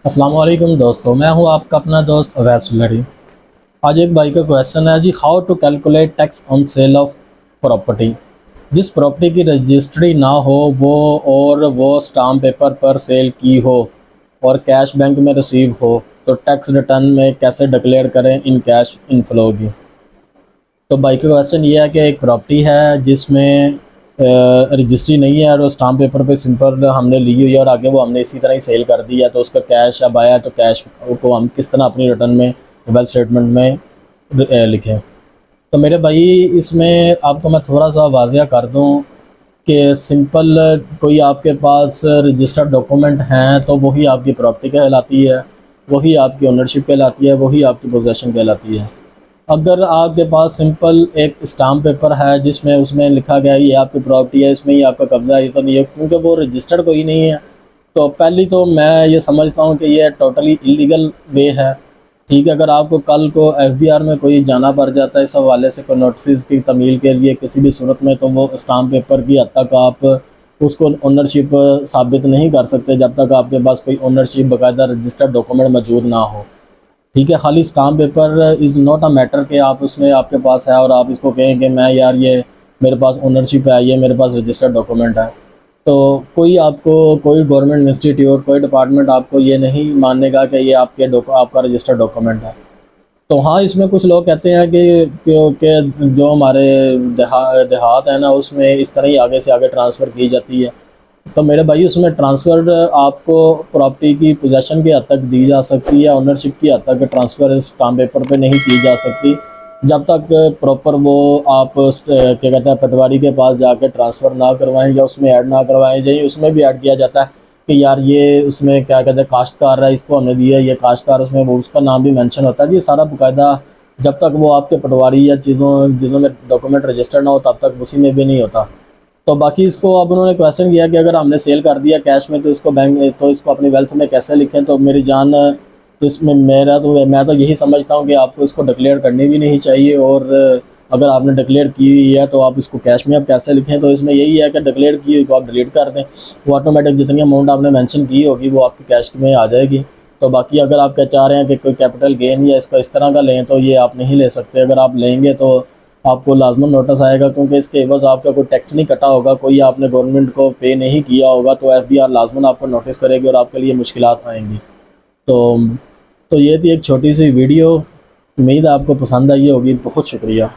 अस्सलाम वालेकुम दोस्तों, मैं हूं आपका अपना दोस्त अवैस सुलड़ी। आज एक भाई का क्वेश्चन है जी, how to calculate tax on sale of property. जिस प्रॉपर्टी की रजिस्ट्री ना हो वो और वो स्टाम्प पेपर पर सेल की हो और कैश बैंक में रिसीव हो तो टैक्स रिटर्न में कैसे डिक्लेयर करें इन कैश इनफ्लो की। तो भाई का क्वेश्चन ये है कि एक प्रॉपर्टी है जिसमें रजिस्ट्री नहीं है और वो स्टाम्प पेपर पे सिंपल हमने ली हुई है और आगे वो हमने इसी तरह ही सेल कर दी है, तो उसका कैश अब आया तो कैश को हम किस तरह अपनी रिटर्न में वेल्थ स्टेटमेंट में लिखें। तो मेरे भाई इसमें आपको मैं थोड़ा सा वाजिया कर दूं कि सिंपल कोई आपके पास रजिस्टर्ड डॉक्यूमेंट हैं तो वही आपकी प्रॉपर्टी कहलाती है, वही आपकी ओनरशिप कहलाती है, वही आपकी पोजेसन कहलाती है। अगर आपके पास सिंपल एक स्टाम्प पेपर है जिसमें उसमें लिखा गया है ये आपकी प्रॉपर्टी है, इसमें ही आपका कब्जा है, ये तो नहीं है क्योंकि वो रजिस्टर्ड कोई नहीं है। तो पहली तो मैं ये समझता हूँ कि ये टोटली इलीगल वे है। ठीक है, अगर आपको कल को एफबीआर में कोई जाना पड़ जाता है इस हवाले से, कोई नोटिस की तमील के लिए किसी भी सूरत में, तो वो स्टाम्प पेपर की हद तक आप उसको ओनरशिप साबित नहीं कर सकते जब तक आपके पास कोई ओनरशिप बाकायदा रजिस्टर्ड डॉक्यूमेंट मौजूद ना हो। ठीक है, खाली stamp paper is not a matter कि आप उसमें आपके पास है और आप इसको कहें कि मैं यार ये मेरे पास ओनरशिप है, ये मेरे पास रजिस्टर्ड डॉक्यूमेंट है। तो कोई आपको, कोई गवर्नमेंट इंस्टीट्यूट, कोई डिपार्टमेंट आपको ये नहीं मानेगा कि ये आपका रजिस्टर्ड डॉक्यूमेंट है। तो हाँ, इसमें कुछ लोग कहते हैं कि जो हमारे देहात है ना उसमें इस तरह ही आगे से आगे ट्रांसफ़र की जाती है। तो मेरे भाई उसमें ट्रांसफ़र आपको प्रॉपर्टी की पोजेसन की हद तक दी जा सकती है, ओनरशिप की हद तक ट्रांसफ़र स्टाम्प पेपर पे नहीं की जा सकती जब तक प्रॉपर वो आप क्या कहते हैं पटवारी के पास जाके ट्रांसफ़र ना करवाएं या उसमें ऐड ना करवाएं जाए। उसमें भी ऐड किया जाता है कि यार ये उसमें क्या कहते हैं काश्तकार है, इसको हमने दिया ये काश्तकार, उसमें वो उसका नाम भी मेंशन होता है। ये सारा बाकायदा जब तक वो आपके पटवारी या चीज़ों में डॉक्यूमेंट रजिस्टर्ड ना हो तब तक उसी में भी नहीं होता। तो बाकी इसको अब उन्होंने क्वेश्चन किया कि अगर हमने सेल कर दिया कैश में तो इसको बैंक, तो इसको अपनी वेल्थ में कैसे लिखें। तो मेरी जान, तो इसमें मैं तो यही समझता हूँ कि आपको इसको डिक्लेयर करनी भी नहीं चाहिए, और अगर आपने डिक्लेयर की हुई है तो आप इसको कैश में अब कैसे लिखें। तो इसमें यही है कि डिक्लेयर की हुई को आप डिलीट कर दें, वो ऑटोमेटिक जितनी अमाउंट आपने मेंशन की होगी वो आपकी कैश में आ जाएगी। तो बाकी अगर आप क्या चाह रहे हैं कि कोई कैपिटल गेन या इसका इस तरह का लें तो ये आप नहीं ले सकते। अगर आप लेंगे तो आपको लाजमन नोटिस आएगा, क्योंकि इसके एवज आपका कोई टैक्स नहीं कटा होगा, कोई आपने गवर्नमेंट को पे नहीं किया होगा, तो एफबीआर लाजमन आपको नोटिस करेगी और आपके लिए मुश्किलात आएंगी। तो ये थी एक छोटी सी वीडियो, उम्मीद है आपको पसंद आई होगी। बहुत शुक्रिया।